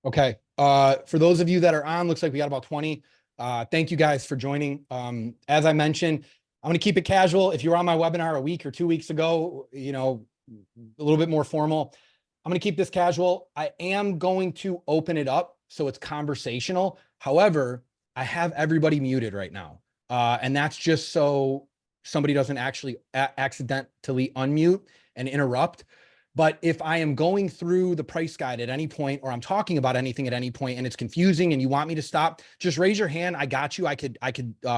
Okay. For those of you that are on, looks like we got about 20. Thank you guys for joining. As I mentioned, I'm going to keep it casual. If you were on my webinar a week or 2 weeks ago, a little bit more formal. I'm going to keep this casual. I am going to open it up so it's conversational. However, I have everybody muted right now. And that's just so somebody doesn't actually accidentally unmute and interrupt. But if I am going through the price guide at any point, or I'm talking about anything at any point and it's confusing and you want me to stop, just raise your hand. I got you. I could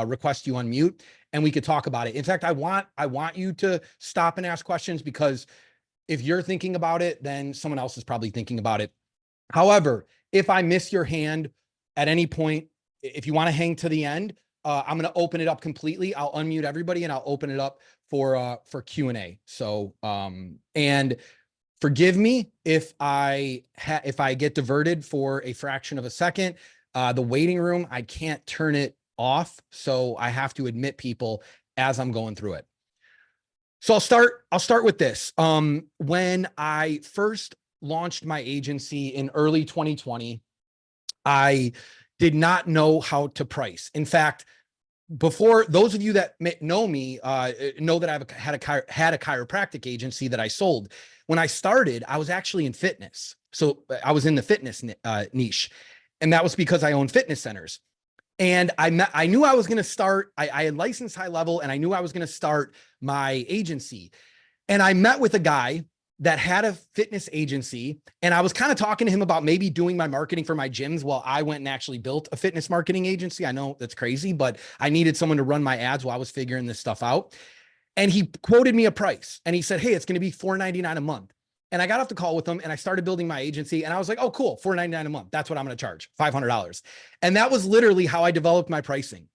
request you unmute and we could talk about it. In fact, I want you to stop and ask questions, because if you're thinking about it, then someone else is probably thinking about it. However, if I miss your hand at any point, if you want to hang to the end, I'm going to open it up completely. I'll unmute everybody and I'll open it up for Q&A. So, and forgive me if I get diverted for a fraction of a second. The waiting room, I can't turn it off, so I have to admit people as I'm going through it. So I'll start with this. When I first launched my agency in early 2020, I did not know how to price. In fact, before, those of you that know me know that I've had a chiropractic agency that I sold. When I started, I was actually in fitness. So I was in the fitness niche, and that was because I own fitness centers. And I knew I was going to start, I had licensed high level, and I knew I was going to start my agency. And I met with a guy that had a fitness agency, and I was kind of talking to him about maybe doing my marketing for my gyms while I went and actually built a fitness marketing agency. I know that's crazy, but I needed someone to run my ads while I was figuring this stuff out. And he quoted me a price, and he said, "Hey, it's going to be $499 a month." And I got off the call with him and I started building my agency, and I was like, "Oh, cool. $499 a month. That's what I'm going to charge, $500. And that was literally how I developed my pricing.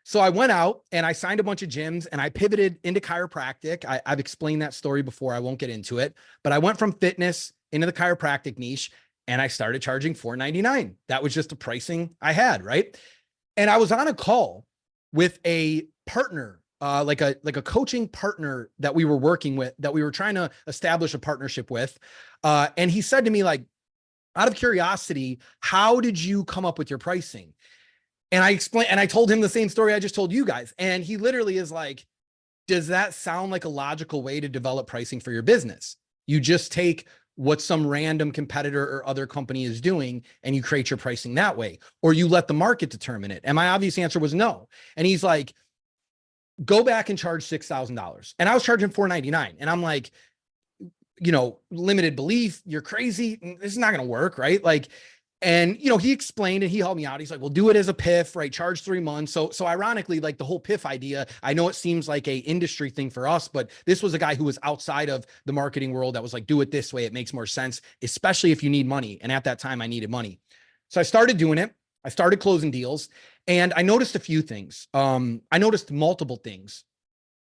So I went out and I signed a bunch of gyms and I pivoted into chiropractic. I've explained that story before. I won't get into it, but I went from fitness into the chiropractic niche and I started charging $499. That was just the pricing I had, right? And I was on a call with a partner, like a coaching partner that we were working with, that we were trying to establish a partnership with. And he said to me, like, out of curiosity, how did you come up with your pricing? And I explained, and I told him the same story I just told you guys. And he literally is like, "Does that sound like a logical way to develop pricing for your business? You just take what some random competitor or other company is doing and you create your pricing that way, or you let the market determine it?" And my obvious answer was no. And he's like, "Go back and charge $6,000. And I was charging $499. And I'm like, limited belief, you're crazy. This is not going to work, right? Like, and, he explained and he helped me out. He's like, "Well, do it as a PIF, right? Charge 3 months. So ironically, like, the whole PIF idea, I know it seems like a industry thing for us, but this was a guy who was outside of the marketing world that was like, "Do it this way. It makes more sense, especially if you need money." And at that time I needed money. So I started doing it. I started closing deals, and I noticed a few things. I noticed multiple things.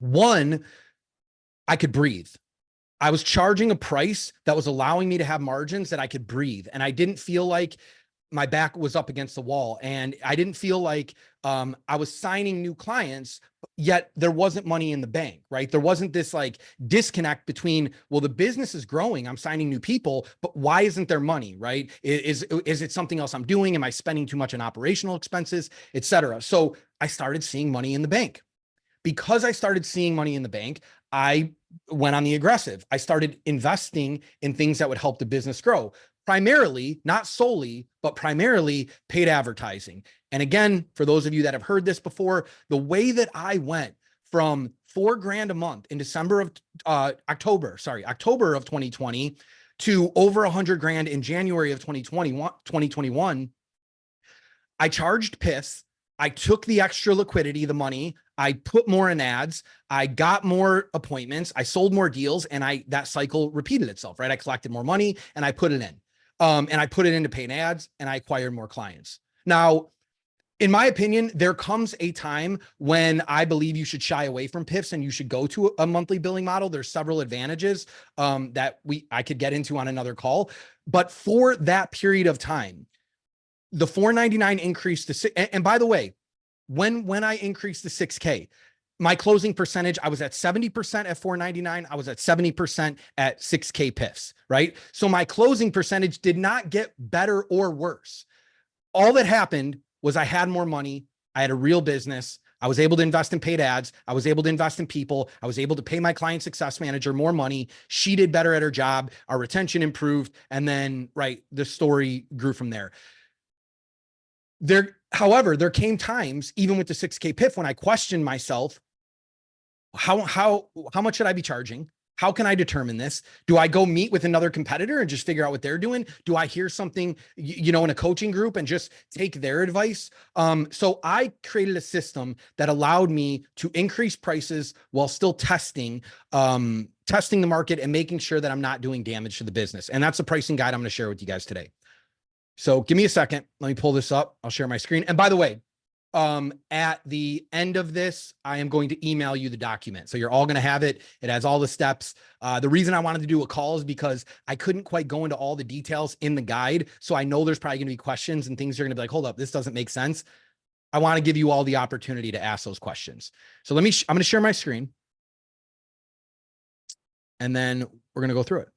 One, I could breathe. I was charging a price that was allowing me to have margins that I could breathe. And I didn't feel like my back was up against the wall. And I didn't feel like I was signing new clients, yet there wasn't money in the bank, right? There wasn't this like disconnect between, well, the business is growing, I'm signing new people, but why isn't there money, right? Is it something else I'm doing? Am I spending too much on operational expenses, et cetera? So I started seeing money in the bank. Because I started seeing money in the bank, I went on the aggressive. I started investing in things that would help the business grow, primarily, not solely, but primarily paid advertising. And again, for those of you that have heard this before, the way that I went from $4,000 a month in October of 2020 to over $100,000 in January of 2021, I charged PIFs. I took the extra liquidity, the money, I put more in ads, I got more appointments, I sold more deals, and that cycle repeated itself, right? I collected more money and I put it in. And I put it into paid ads and I acquired more clients. Now, in my opinion, there comes a time when I believe you should shy away from PIFs and you should go to a monthly billing model. There's several advantages that I could get into on another call. But for that period of time, the $499 increase to and by the way, when I increased to $6K, my closing percentage, I was at 70% at 499. I was at 70% at 6K PIFs, right? So my closing percentage did not get better or worse. All that happened was I had more money. I had a real business. I was able to invest in paid ads. I was able to invest in people. I was able to pay my client success manager more money. She did better at her job. Our retention improved. And then, right, the story grew from there. However, there came times, even with the 6K PIF, when I questioned myself, how much should I be charging? How can I determine this? Do I go meet with another competitor and just figure out what they're doing? Do I hear something, in a coaching group and just take their advice? So I created a system that allowed me to increase prices while still testing the market and making sure that I'm not doing damage to the business. And that's a pricing guide I'm going to share with you guys today. So give me a second. Let me pull this up. I'll share my screen. And by the way, at the end of this, I am going to email you the document. So you're all going to have it. It has all the steps. The reason I wanted to do a call is because I couldn't quite go into all the details in the guide. So I know there's probably going to be questions and things you're going to be like, hold up, this doesn't make sense. I want to give you all the opportunity to ask those questions. So I'm going to share my screen and then we're going to go through it.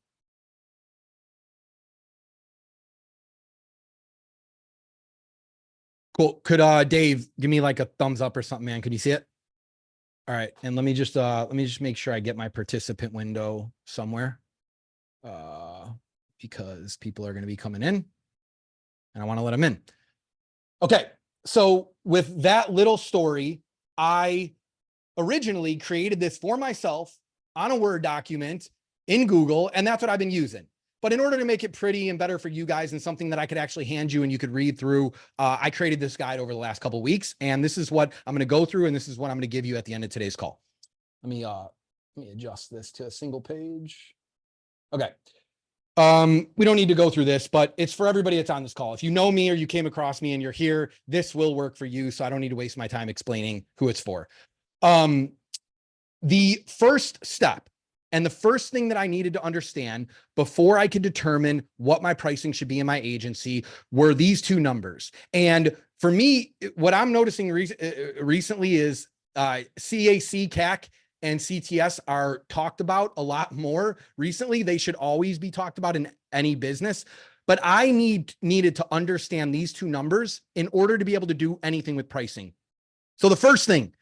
Cool. Could Dave give me like a thumbs up or something, man? Could you see it? All right. And let me just make sure I get my participant window somewhere. Because people are going to be coming in and I want to let them in. Okay. So with that little story, I originally created this for myself on a Word document in Google, and that's what I've been using. But in order to make it pretty and better for you guys and something that I could actually hand you and you could read through, I created this guide over the last couple of weeks. And this is what I'm going to go through. And this is what I'm going to give you at the end of today's call. Let me adjust this to a single page. Okay. We don't need to go through this, but it's for everybody that's on this call. If you know me or you came across me and you're here, this will work for you. So I don't need to waste my time explaining who it's for. The first step and the first thing that I needed to understand before I could determine what my pricing should be in my agency were these two numbers. And for me, what I'm noticing recently is CAC, CAC, and CTS are talked about a lot more recently. They should always be talked about in any business. But I needed to understand these two numbers in order to be able to do anything with pricing. So the first thing,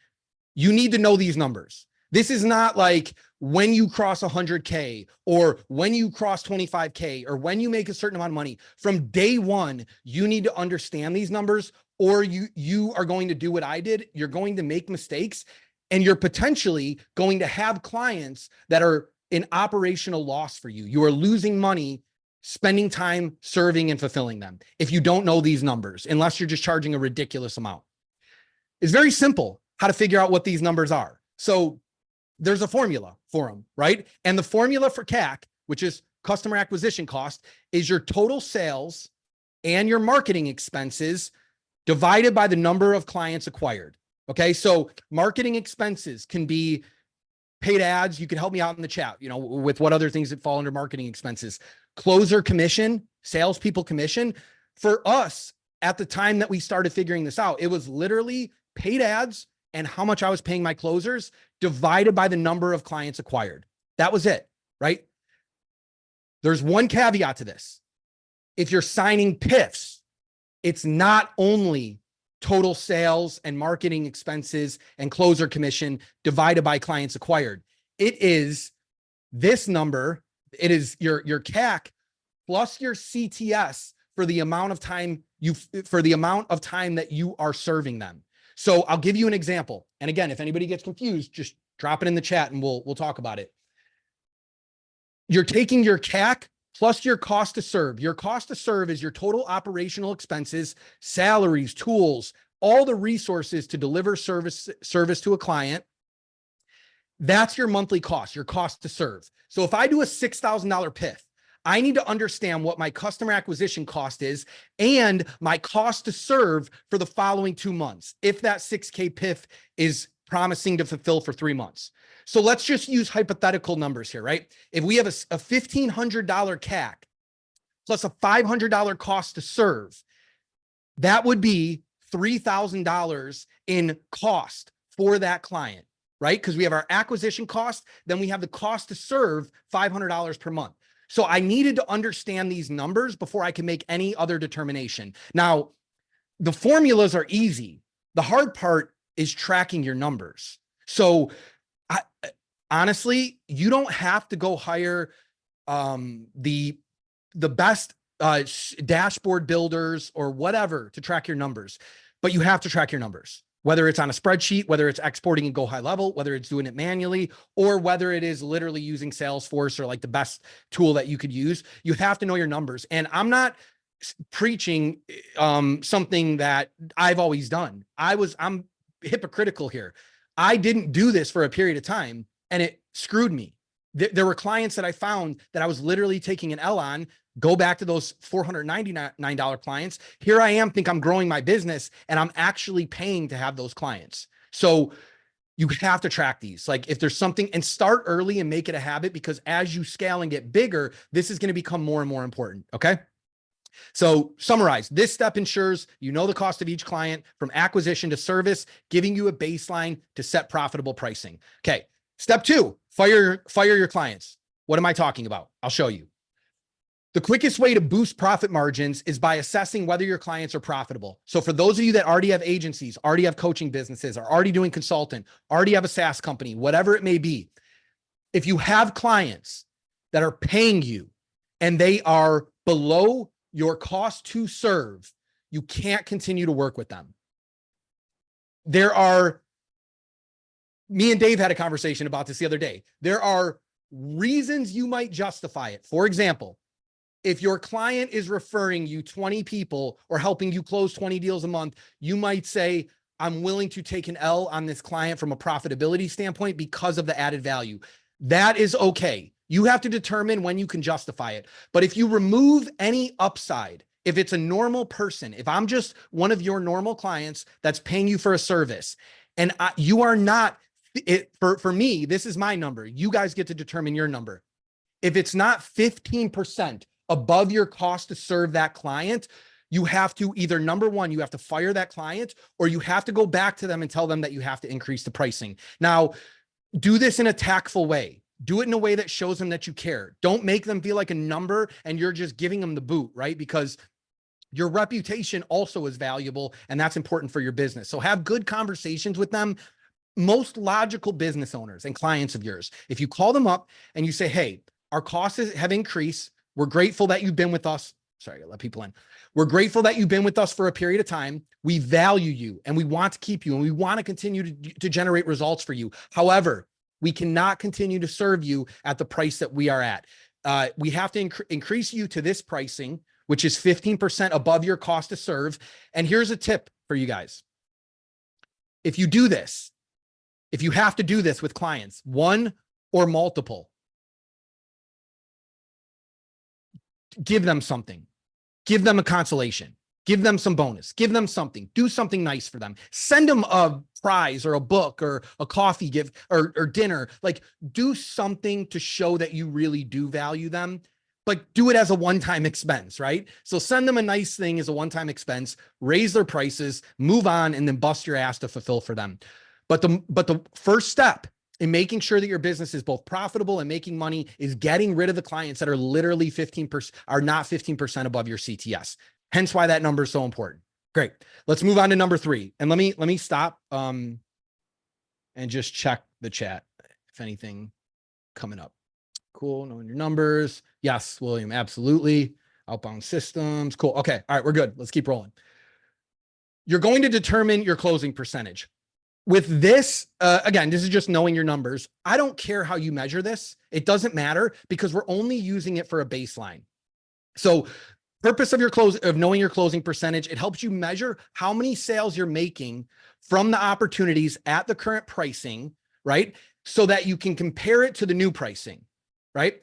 you need to know these numbers. This is not like when you cross 100K or when you cross 25K or when you make a certain amount of money. From day one, you need to understand these numbers, or you are going to do what I did. You're going to make mistakes and you're potentially going to have clients that are an operational loss for you. You are losing money spending time serving and fulfilling them if you don't know these numbers, unless you're just charging a ridiculous amount. It's very simple how to figure out what these numbers are. So there's a formula for them, right? And the formula for CAC, which is customer acquisition cost, is your total sales and your marketing expenses divided by the number of clients acquired. Okay. So marketing expenses can be paid ads. You can help me out in the chat, with what other things that fall under marketing expenses. Closer commission, salespeople commission. For us, at the time that we started figuring this out, it was literally paid ads and how much I was paying my closers divided by the number of clients acquired. That was it, right? There's one caveat to this. If you're signing PIFs, it's not only total sales and marketing expenses and closer commission divided by clients acquired. It is this number. It is your CAC plus your CTS for the amount of time that you are serving them. So I'll give you an example. And again, if anybody gets confused, just drop it in the chat and we'll talk about it. You're taking your CAC plus your cost to serve. Your cost to serve is your total operational expenses, salaries, tools, all the resources to deliver service to a client. That's your monthly cost, your cost to serve. So if I do a $6,000 PIF, I need to understand what my customer acquisition cost is and my cost to serve for the following 2 months, if that 6K PIF is promising to fulfill for 3 months. So let's just use hypothetical numbers here, right? If we have a $1,500 CAC plus a $500 cost to serve, that would be $3,000 in cost for that client. right? Because we have our acquisition cost, then we have the cost to serve $500 per month. So I needed to understand these numbers before I can make any other determination. Now, the formulas are easy. The hard part is tracking your numbers. So honestly, you don't have to go hire the best dashboard builders or whatever to track your numbers, but you have to track your numbers, whether it's on a spreadsheet, whether it's exporting and go high level, whether it's doing it manually, or whether it is literally using Salesforce or like the best tool that you could use. You have to know your numbers. And I'm not preaching something that I've always done. I'm hypocritical here. I didn't do this for a period of time and it screwed me. There were clients that I found that I was literally taking an L on. Go back to those $499 clients. Here I am, think I'm growing my business and I'm actually paying to have those clients. So you have to track these. Like if there's something, and start early and make it a habit, because as you scale and get bigger, this is going to become more and more important. Okay. So summarize, this step ensures you know the cost of each client from acquisition to service, giving you a baseline to set profitable pricing. Okay. Step 2, fire your clients. What am I talking about? I'll show you. The quickest way to boost profit margins is by assessing whether your clients are profitable. So for those of you that already have agencies, already have coaching businesses, are already doing consultant, already have a SaaS company, whatever it may be, if you have clients that are paying you and they are below your cost to serve, you can't continue to work with them. Me and Dave had a conversation about this the other day. There are reasons you might justify it. For example, if your client is referring you 20 people or helping you close 20 deals a month, you might say, I'm willing to take an L on this client from a profitability standpoint because of the added value. That is okay. You have to determine when you can justify it. But if you remove any upside, if it's a normal person, if I'm just one of your normal clients that's paying you for a service and you are not, for me, this is my number. You guys get to determine your number. If it's not 15% above your cost to serve that client, you have to either, number one, you have to fire that client, or you have to go back to them and tell them that you have to increase the pricing. Now, do this in a tactful way. Do it in a way that shows them that you care. Don't make them feel like a number and you're just giving them the boot, right? Because your reputation also is valuable and that's important for your business. So have good conversations with them. Most logical business owners and clients of yours, if you call them up and you say, hey, our costs have increased. We're grateful that you've been with us. Sorry, I let people in. We're grateful that you've been with us for a period of time. We value you and we want to keep you and we want to continue to generate results for you. However, we cannot continue to serve you at the price that we are at. We have to increase you to this pricing, which is 15% above your cost to serve. And here's a tip for you guys. If you do this, if you have to do this with clients, one or multiple, give them something, give them a consolation, give them some bonus, give them something, do something nice for them, send them a prize or a book or a coffee gift or dinner, like do something to show that you really do value them, but do it as a one-time expense, right? So send them a nice thing as a one-time expense, raise their prices, move on, and then bust your ass to fulfill for them. But the first step in making sure that your business is both profitable and making money is getting rid of the clients that are literally 15%, are not 15% above your CTS. Hence why that number is so important. Great. Let's move on to number 3. And let me stop and just check the chat if anything coming up. Cool. Knowing your numbers. Yes, William. Absolutely. Outbound systems. Cool. Okay. All right. We're good. Let's keep rolling. You're going to determine your closing percentage. With this, again, this is just knowing your numbers. I don't care how you measure this. It doesn't matter because we're only using it for a baseline. So purpose of knowing your closing percentage, it helps you measure how many sales you're making from the opportunities at the current pricing, right? So that you can compare it to the new pricing, right?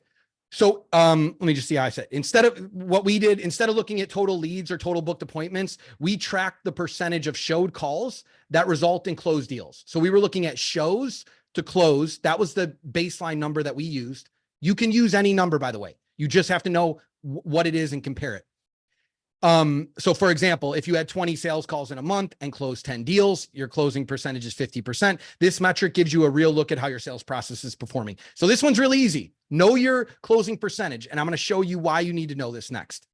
So let me just see how I said, instead of looking at total leads or total booked appointments, we tracked the percentage of showed calls that result in closed deals. So we were looking at shows to close. That was the baseline number that we used. You can use any number, by the way. You just have to know what it is and compare it. So for example, if you had 20 sales calls in a month and closed 10 deals, your closing percentage is 50%. This metric gives you a real look at how your sales process is performing. So this one's really easy. Know your closing percentage. And I'm going to show you why you need to know this next.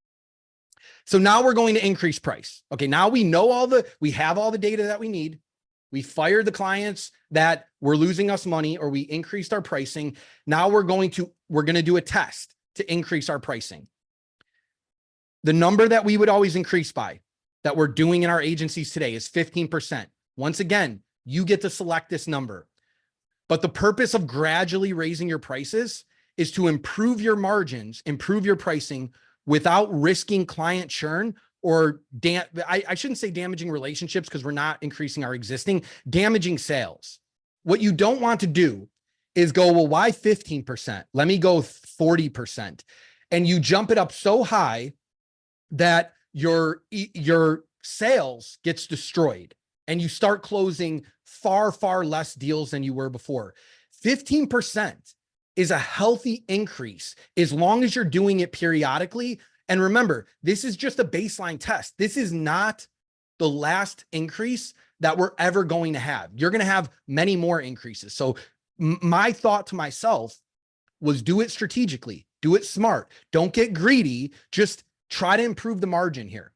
So now we're going to increase price. Okay. Now we know we have all the data that we need. We fired the clients that were losing us money, or we increased our pricing. Now we're going to do a test to increase our pricing. The number that we would always increase by, that we're doing in our agencies today, is 15%. Once again, you get to select this number. But the purpose of gradually raising your prices is to improve your margins, improve your pricing without risking client churn, or I shouldn't say damaging relationships, because we're not increasing our existing, damaging sales. What you don't want to do is go, well, why 15%? Let me go 40%. And you jump it up so high that your sales gets destroyed and you start closing far, far less deals than you were before. 15% is a healthy increase as long as you're doing it periodically. And remember, this is just a baseline test. This is not the last increase that we're ever going to have. You're going to have many more increases. So my thought to myself was, do it strategically, do it smart. Don't get greedy. Just try to improve the margin here.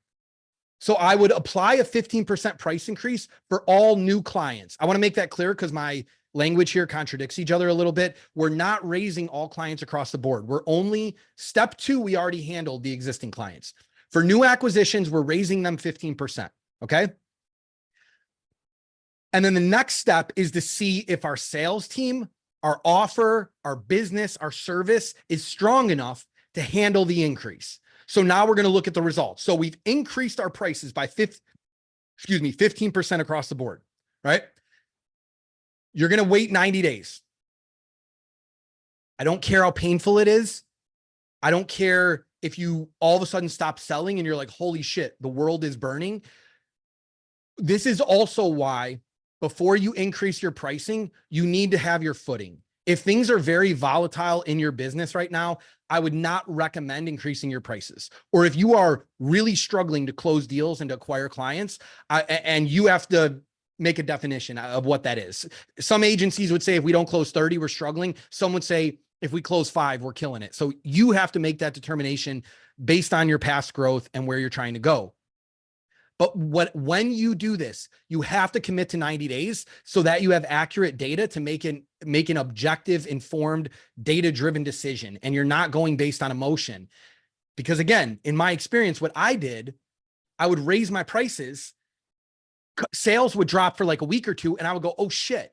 So I would apply a 15% price increase for all new clients. I want to make that clear because my language here contradicts each other a little bit. We're not raising all clients across the board. We're only step 2. We already handled the existing clients. For new acquisitions, we're raising them 15%. Okay. And then the next step is to see if our sales team, our offer, our business, our service is strong enough to handle the increase. So now we're going to look at the results. So we've increased our prices by 15% across the board, right? You're going to wait 90 days. I don't care how painful it is. I don't care if you all of a sudden stop selling and you're like, holy shit, the world is burning. This is also why before you increase your pricing, you need to have your footing. If things are very volatile in your business right now, I would not recommend increasing your prices. Or if you are really struggling to close deals and to acquire clients, and you have to make a definition of what that is. Some agencies would say, if we don't close 30, we're struggling. Some would say, if we close 5, we're killing it. So you have to make that determination based on your past growth and where you're trying to go. But when you do this, you have to commit to 90 days so that you have accurate data to make an objective, informed, data-driven decision. And you're not going based on emotion. Because again, in my experience, what I did, I would raise my prices, sales would drop for like a week or two, and I would go, oh shit,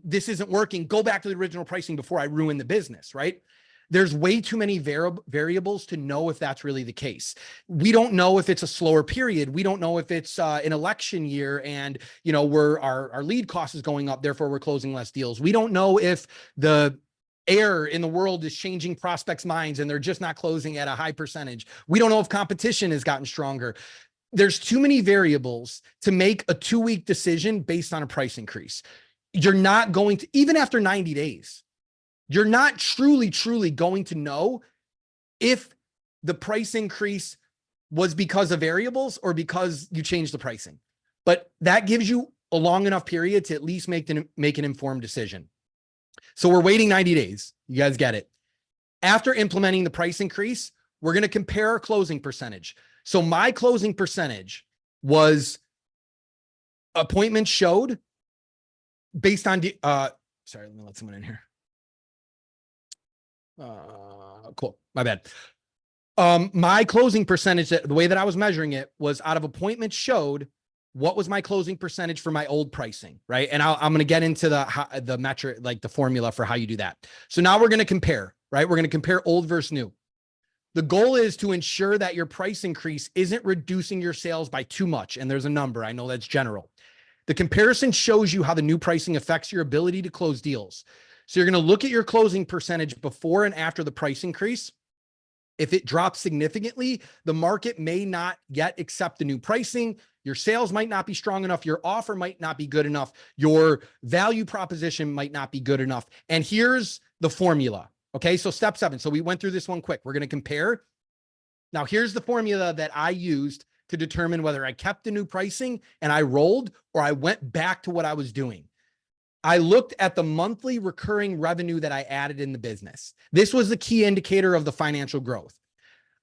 this isn't working. Go back to the original pricing before I ruin the business, right? There's way too many variables to know if that's really the case. We don't know if it's a slower period. We don't know if it's an election year and, you know, our lead cost is going up, therefore we're closing less deals. We don't know if the air in the world is changing prospects' minds and they're just not closing at a high percentage. We don't know if competition has gotten stronger. There's too many variables to make a 2-week decision based on a price increase. You're not going to, even after 90 days, you're not truly going to know if the price increase was because of variables or because you changed the pricing. But that gives you a long enough period to at least make an informed decision. So we're waiting 90 days. You guys get it. After implementing the price increase, we're going to compare our closing percentage. So my closing percentage was appointments showed based on, sorry, let me let someone in here. Cool. My bad. My closing percentage, the way that I was measuring it was out of appointments showed, what was my closing percentage for my old pricing, right? And I'm going to get into the metric, like the formula for how you do that. So now we're going to compare, right? We're going to compare old versus new. The goal is to ensure that your price increase isn't reducing your sales by too much. And there's a number. I know that's general. The comparison shows you how the new pricing affects your ability to close deals. So you're going to look at your closing percentage before and after the price increase. If it drops significantly, the market may not yet accept the new pricing. Your sales might not be strong enough. Your offer might not be good enough. Your value proposition might not be good enough. And here's the formula. Okay. So step 7. So we went through this one quick. We're going to compare Now, here's the formula that I used to determine whether I kept the new pricing and I rolled or I went back to what I was doing. I looked at the monthly recurring revenue that I added in the business. This was the key indicator of the financial growth.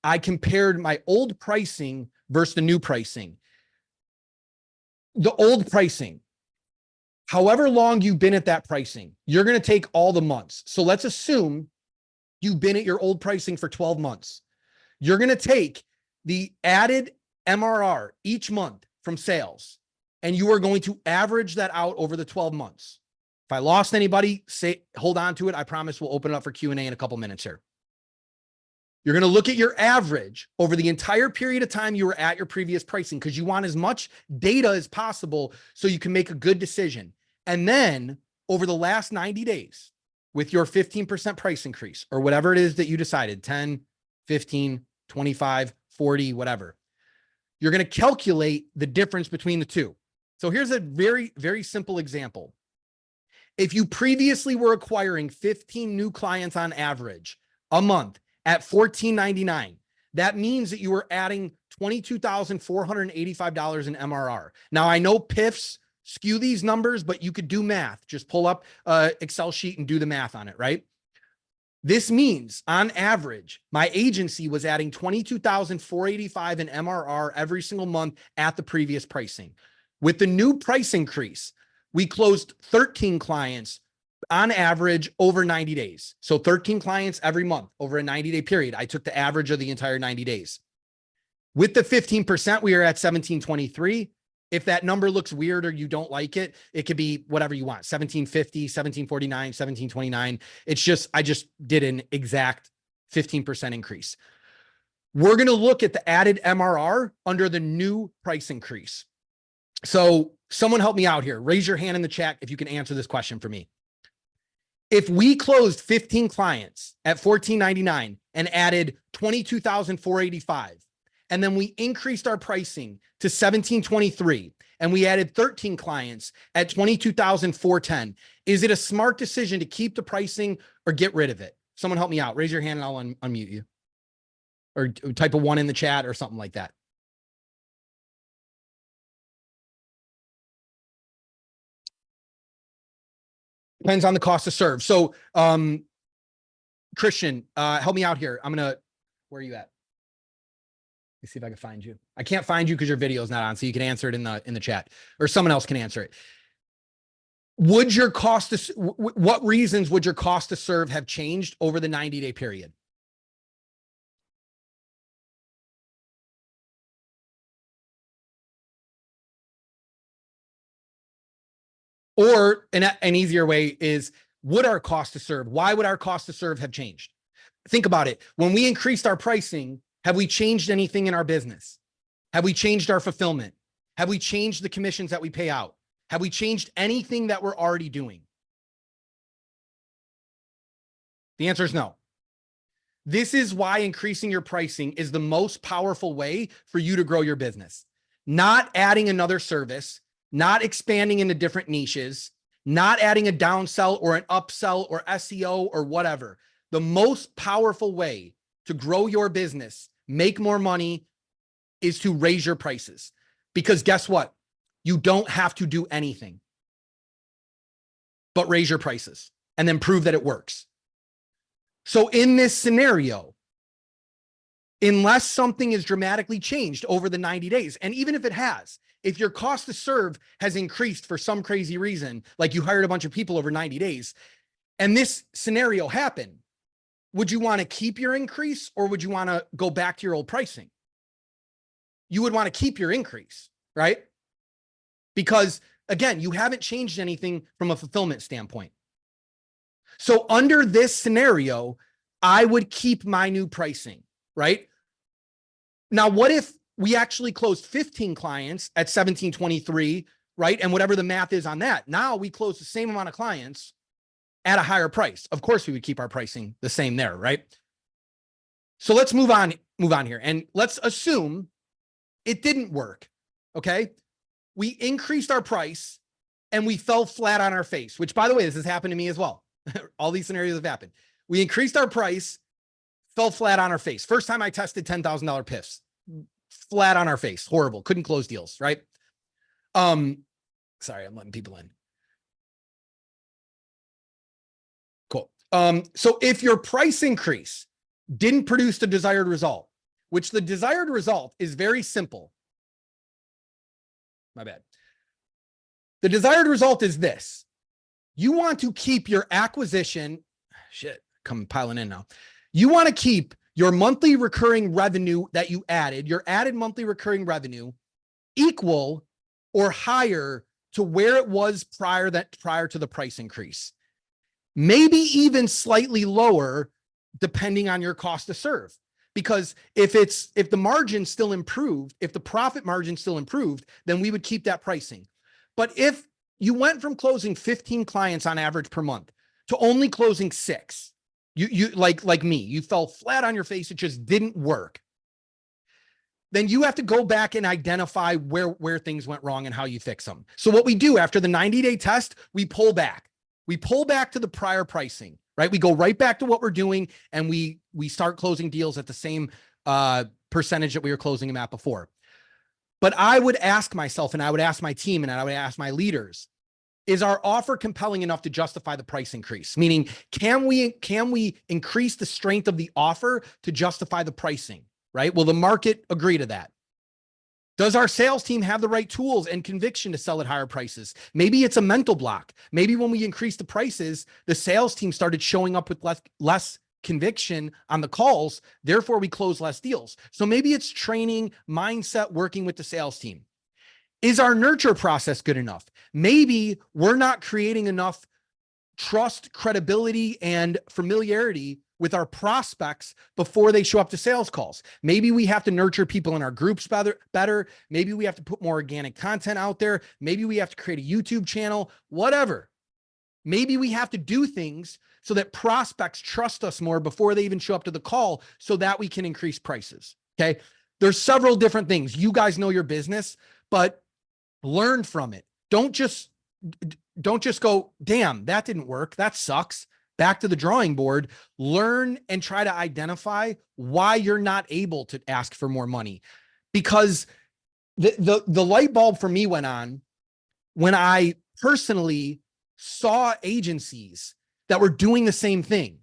I compared my old pricing versus the new pricing. The old pricing, however long you've been at that pricing, you're going to take all the months. So let's assume you've been at your old pricing for 12 months. You're going to take the added MRR each month from sales, and you are going to average that out over the 12 months. If I lost anybody, hold on to it. I promise we'll open it up for Q&A in a couple minutes here. You're going to look at your average over the entire period of time you were at your previous pricing, because you want as much data as possible so you can make a good decision. And then over the last 90 days with your 15% price increase or whatever it is that you decided, 10, 15, 25, 40, whatever, you're going to calculate the difference between the two. So here's a very, very simple example. If you previously were acquiring 15 new clients on average a month at $14.99, that means that you were adding $22,485 in MRR. Now, I know PIFs skew these numbers, but you could do math. Just pull up an Excel sheet and do the math on it, right? This means on average, my agency was adding $22,485 in MRR every single month at the previous pricing. With the new price increase, we closed 13 clients on average over 90 days. So 13 clients every month over a 90-day period. I took the average of the entire 90 days. With the 15%, we are at 1723. If that number looks weird or you don't like it, it could be whatever you want. 1750, 1749, 1729. It's just, I just did an exact 15% increase. We're going to look at the added MRR under the new price increase. So someone help me out here. Raise your hand in the chat if you can answer this question for me. If we closed 15 clients at $14.99 and added $22,485, and then we increased our pricing to $17.23, and we added 13 clients at $22,410, is it a smart decision to keep the pricing or get rid of it? Someone help me out. Raise your hand and I'll unmute you. Or type a 1 in the chat or something like that. Depends on the cost to serve. So, Christian, help me out here. Where are you at? Let me see if I can find you. I can't find you because your video is not on, so you can answer it in the chat, or someone else can answer it. Would your cost to, what reasons would your cost to serve have changed over the 90-day period? Or an easier way is, would our cost to serve, why would our cost to serve have changed? Think about it. When we increased our pricing, have we changed anything in our business? Have we changed our fulfillment? Have we changed the commissions that we pay out? Have we changed anything that we're already doing? The answer is no. This is why increasing your pricing is the most powerful way for you to grow your business. Not adding another service, not expanding into different niches, not adding a downsell or an upsell or SEO or whatever. The most powerful way to grow your business, make more money, is to raise your prices. Because guess what? You don't have to do anything but raise your prices and then prove that it works. So in this scenario, unless something is dramatically changed over the 90 days, and even if it has, if your cost to serve has increased for some crazy reason, like you hired a bunch of people over 90 days, and this scenario happened, would you want to keep your increase or would you want to go back to your old pricing? You would want to keep your increase, right? Because again, you haven't changed anything from a fulfillment standpoint. So under this scenario, I would keep my new pricing, right? Now, what if we actually closed 15 clients at $17.23, right? And whatever the math is on that, now we close the same amount of clients at a higher price. Of course, we would keep our pricing the same there, right? So let's move on here. And let's assume it didn't work, okay? We increased our price and we fell flat on our face, which, by the way, this has happened to me as well. All these scenarios have happened. We increased our price, fell flat on our face. First time I tested $10,000 PIFs, flat on our face, horrible. Couldn't close deals, right? Sorry, I'm letting people in. Cool. So if your price increase didn't produce the desired result, which the desired result is very simple. My bad. The desired result is this. You want to keep your acquisition, come piling in now. You want to keep your monthly recurring revenue that you added, your added monthly recurring revenue equal or higher to where it was prior to the price increase. Maybe even slightly lower depending on your cost to serve. Because if the margin still improved, if the profit margin still improved, then we would keep that pricing. But if you went from closing 15 clients on average per month to only closing 6, you like me, you fell flat on your face, it just didn't work. Then you have to go back and identify where things went wrong and how you fix them. So what we do after the 90-day test, we pull back. We pull back to the prior pricing, right? We go right back to what we're doing and we start closing deals at the same percentage that we were closing them at before. But I would ask myself, and I would ask my team, and I would ask my leaders, is our offer compelling enough to justify the price increase? Meaning, can we increase the strength of the offer to justify the pricing, right? Will the market agree to that? Does our sales team have the right tools and conviction to sell at higher prices? Maybe it's a mental block. Maybe when we increased the prices, the sales team started showing up with less conviction on the calls. Therefore, we close less deals. So maybe it's training, mindset, working with the sales team. Is our nurture process good enough? Maybe we're not creating enough trust, credibility, and familiarity with our prospects before they show up to sales calls. Maybe we have to nurture people in our groups better. Maybe we have to put more organic content out there. Maybe we have to create a YouTube channel, whatever. Maybe we have to do things so that prospects trust us more before they even show up to the call so that we can increase prices. Okay. There's several different things. You guys know your business, but learn from it. Don't just go, damn, that didn't work. That sucks. Back to the drawing board, learn and try to identify why you're not able to ask for more money. Because the light bulb for me went on when I personally saw agencies that were doing the same thing.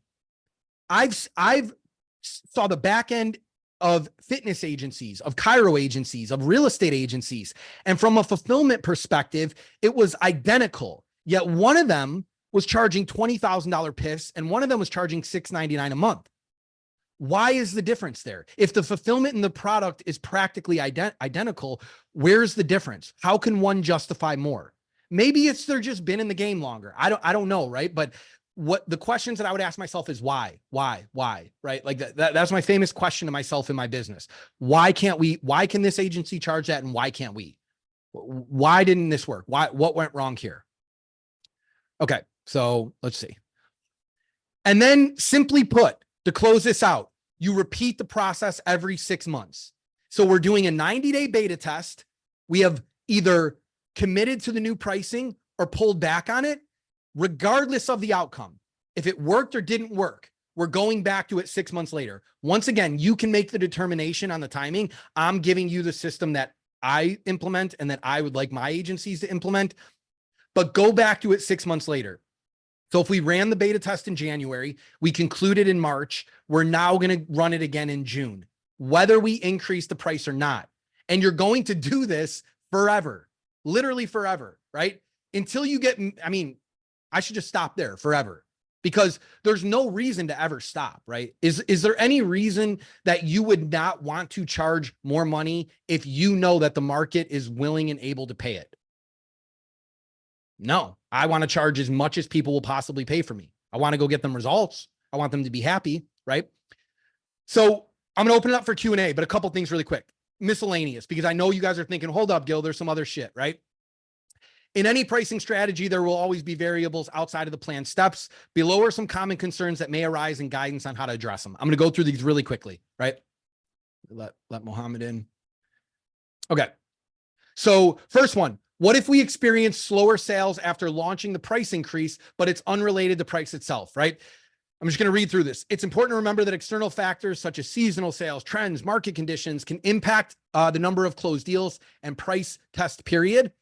I've saw the back end of fitness agencies, of chiro agencies, of real estate agencies. And from a fulfillment perspective, it was identical. Yet one of them was charging $20,000 PIFs and one of them was charging $699 a month. Why is the difference there? If the fulfillment in the product is practically identical, where's the difference? How can one justify more? Maybe it's they're just been in the game longer. I don't know, right? But what the questions that I would ask myself is why, right? Like that's my famous question to myself in my business. Why can this agency charge that and why can't we? Why didn't this work? What went wrong here? Okay. So let's see. And then simply put, to close this out, you repeat the process every 6 months. So we're doing a 90-day beta test. We have either committed to the new pricing or pulled back on it, regardless of the outcome. If it worked or didn't work, we're going back to it 6 months later. Once again, you can make the determination on the timing. I'm giving you the system that I implement and that I would like my agencies to implement, but go back to it 6 months later. So if we ran the beta test in January, we concluded in March, we're now going to run it again in June, whether we increase the price or not. And you're going to do this forever, literally forever, right? Until you get, I should just stop there forever because there's no reason to ever stop, right? Is there any reason that you would not want to charge more money if you know that the market is willing and able to pay it? No, I want to charge as much as people will possibly pay for me. I want to go get them results. I want them to be happy, right? So I'm going to open it up for Q&A, but a couple things really quick. Miscellaneous, because I know you guys are thinking, hold up, Gill, there's some other shit, right? In any pricing strategy, there will always be variables outside of the planned steps. Below are some common concerns that may arise and guidance on how to address them. I'm going to go through these really quickly, right? Let Mohammed in. Okay. So first one, what if we experience slower sales after launching the price increase, but it's unrelated to price itself, right? I'm just going to read through this. It's important to remember that external factors such as seasonal sales, trends, market conditions can impact the number of closed deals and price test period.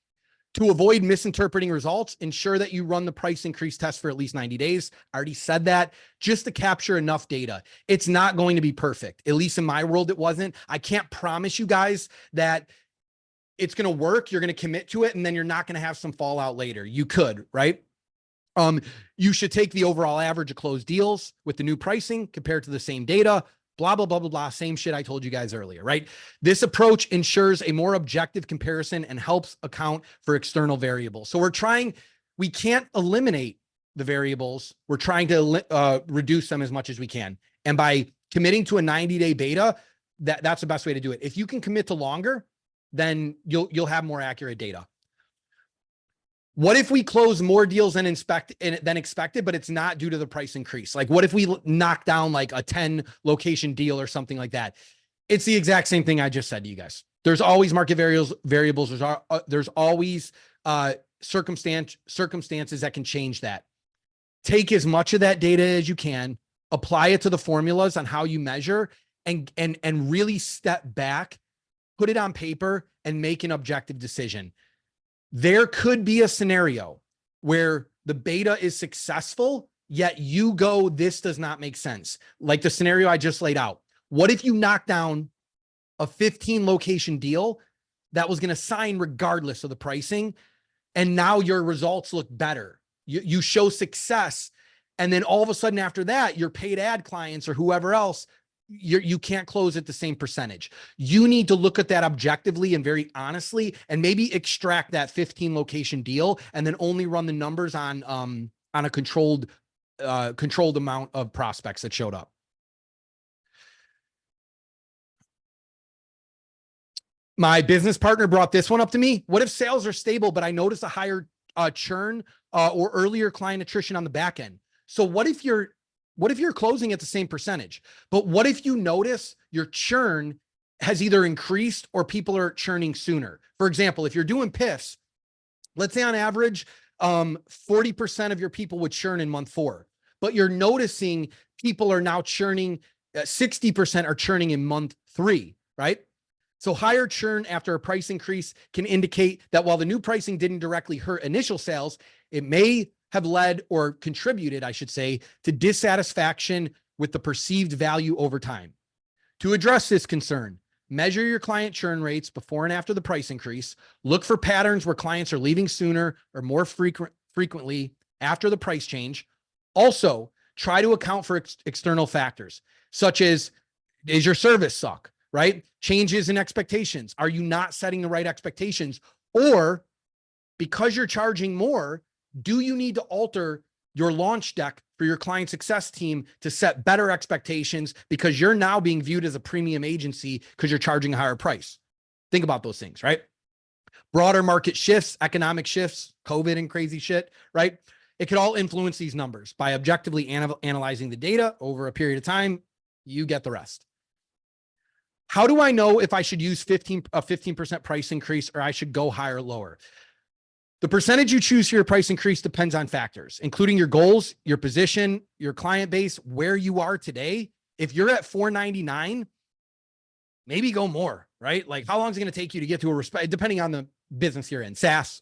To avoid misinterpreting results, ensure that you run the price increase test for at least 90 days. I already said that, just to capture enough data. It's not going to be perfect. At least in my world, it wasn't. I can't promise you guys that it's going to work. You're going to commit to it, and then you're not going to have some fallout later. You could, right? You should take the overall average of closed deals with the new pricing compared to the same data, blah, blah, blah, blah, blah. Same shit I told you guys earlier, right? This approach ensures a more objective comparison and helps account for external variables. So we can't eliminate the variables. We're trying to reduce them as much as we can. And by committing to a 90-day beta, that's the best way to do it. If you can commit to longer, then you'll have more accurate data. What if we close more deals than expected, but it's not due to the price increase? Like, what if we knock down like a 10 location deal or something like that? It's the exact same thing I just said to you guys. There's always market variables. There's always circumstances that can change that. Take as much of that data as you can, apply it to the formulas on how you measure, and really step back, put it on paper, and make an objective decision. There could be a scenario where the beta is successful, yet you go, this does not make sense. Like the scenario I just laid out. What if you knock down a 15 location deal that was going to sign regardless of the pricing, and now your results look better? You show success, and then all of a sudden after that, your paid ad clients or whoever else, you can't close at the same percentage. You need to look at that objectively and very honestly, and maybe extract that 15 location deal and then only run the numbers on a controlled amount of prospects that showed up. My business partner brought this one up to me. What if sales are stable, but I notice a higher churn or earlier client attrition on the back end? So what if you're closing at the same percentage, but what if you notice your churn has either increased or people are churning sooner? For example, if you're doing PIFs, let's say on average, 40% of your people would churn in month 4, but you're noticing people are now churning, 60% are churning in month 3, right? So higher churn after a price increase can indicate that while the new pricing didn't directly hurt initial sales, it may have led, or contributed, I should say, to dissatisfaction with the perceived value over time. To address this concern, measure your client churn rates before and after the price increase. Look for patterns where clients are leaving sooner or more frequently after the price change. Also, try to account for external factors, such as, does your service suck, right? Changes in expectations. Are you not setting the right expectations? Or because you're charging more, do you need to alter your launch deck for your client success team to set better expectations, because you're now being viewed as a premium agency because you're charging a higher price? Think about those things, right? Broader market shifts, economic shifts, COVID and crazy shit, right? It could all influence these numbers. By objectively analyzing the data over a period of time, you get the rest. How do I know if I should use a 15% price increase, or I should go higher or lower? The percentage you choose for your price increase depends on factors, including your goals, your position, your client base, where you are today. If you're at $4.99, maybe go more, right? Like, how long is it going to take you to get to a respect, depending on the business you're in? SaaS,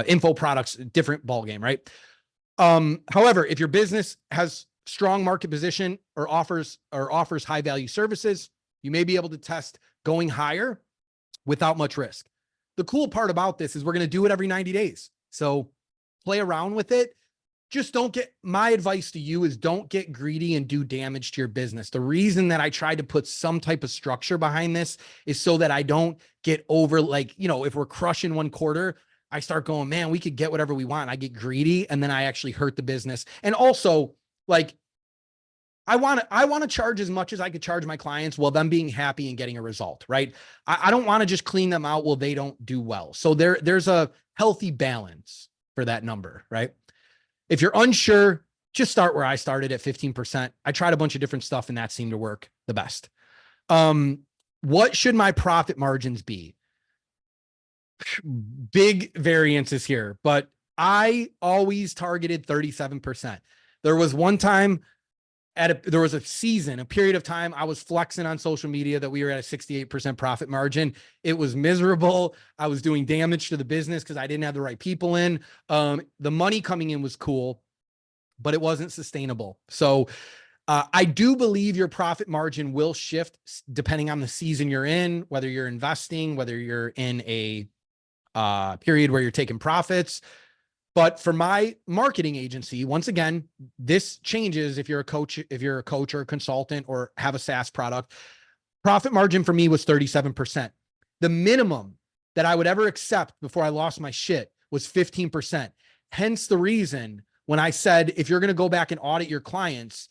info products, different ballgame, right? However, if your business has strong market position or offers high value services, you may be able to test going higher without much risk. The cool part about this is we're going to do it every 90 days. So play around with it. Just my advice to you is don't get greedy and do damage to your business. The reason that I tried to put some type of structure behind this is so that I don't get over, like, if we're crushing one quarter, I start going, man, we could get whatever we want. I get greedy, and then I actually hurt the business. And also, like, I want to charge as much as I could charge my clients while them being happy and getting a result, right? I don't want to just clean them out while they don't do well. So there's a healthy balance for that number, right? If you're unsure, just start where I started at 15%. I tried a bunch of different stuff and that seemed to work the best. What should my profit margins be? Big variances here, but I always targeted 37%. There was one time there was a season, a period of time, I was flexing on social media that we were at a 68% profit margin. It was miserable. I was doing damage to the business because I didn't have the right people in. The money coming in was cool, but it wasn't sustainable. So I do believe your profit margin will shift depending on the season you're in, whether you're investing, whether you're in a period where you're taking profits. But for my marketing agency, once again, this changes if you're a coach or a consultant or have a SaaS product. Profit margin for me was 37%. The minimum that I would ever accept before I lost my shit was 15%. Hence the reason when I said, if you're going to go back and audit your clients,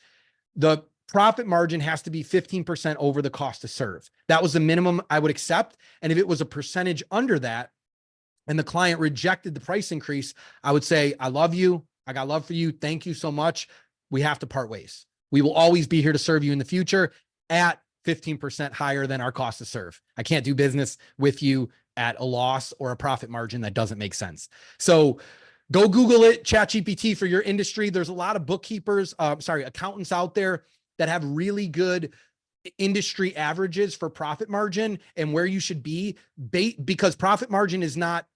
the profit margin has to be 15% over the cost to serve. That was the minimum I would accept. And if it was a percentage under that, and the client rejected the price increase, I would say, I love you. I got love for you. Thank you so much. We have to part ways. We will always be here to serve you in the future at 15% higher than our cost to serve. I can't do business with you at a loss or a profit margin that doesn't make sense. So go Google it, ChatGPT for your industry. There's a lot of accountants out there that have really good industry averages for profit margin and where you should be, because profit margin is not,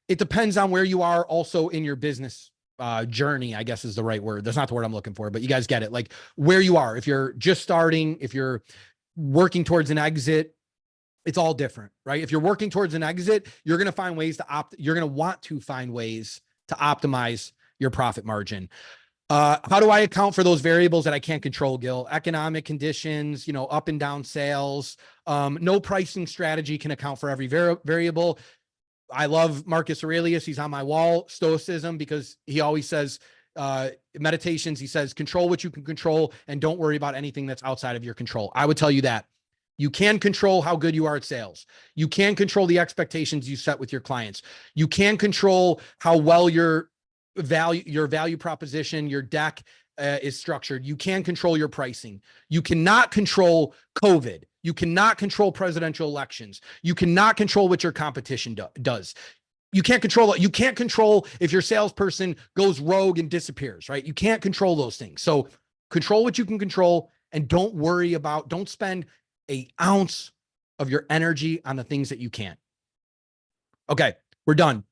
it depends on where you are also in your business journey, I guess is the right word. That's not the word I'm looking for, but you guys get it. Like where you are, if you're just starting, if you're working towards an exit, it's all different, right? If you're working towards an exit, you're going to find ways to you're going to want to find ways to optimize your profit margin. How do I account for those variables that I can't control, Gil? Economic conditions, up and down sales. No pricing strategy can account for every variable. I love Marcus Aurelius. He's on my wall, Stoicism, because he always says, meditations, he says, control what you can control and don't worry about anything that's outside of your control. I would tell you that. You can control how good you are at sales. You can control the expectations you set with your clients. You can control how well your value proposition, your deck is structured. You can control your pricing. You cannot control COVID. You cannot control presidential elections. You cannot control what your competition does. You can't control it. You can't control if your salesperson goes rogue and disappears, right? You can't control those things. So control what you can control and don't spend an ounce of your energy on the things that you can't. Okay, we're done.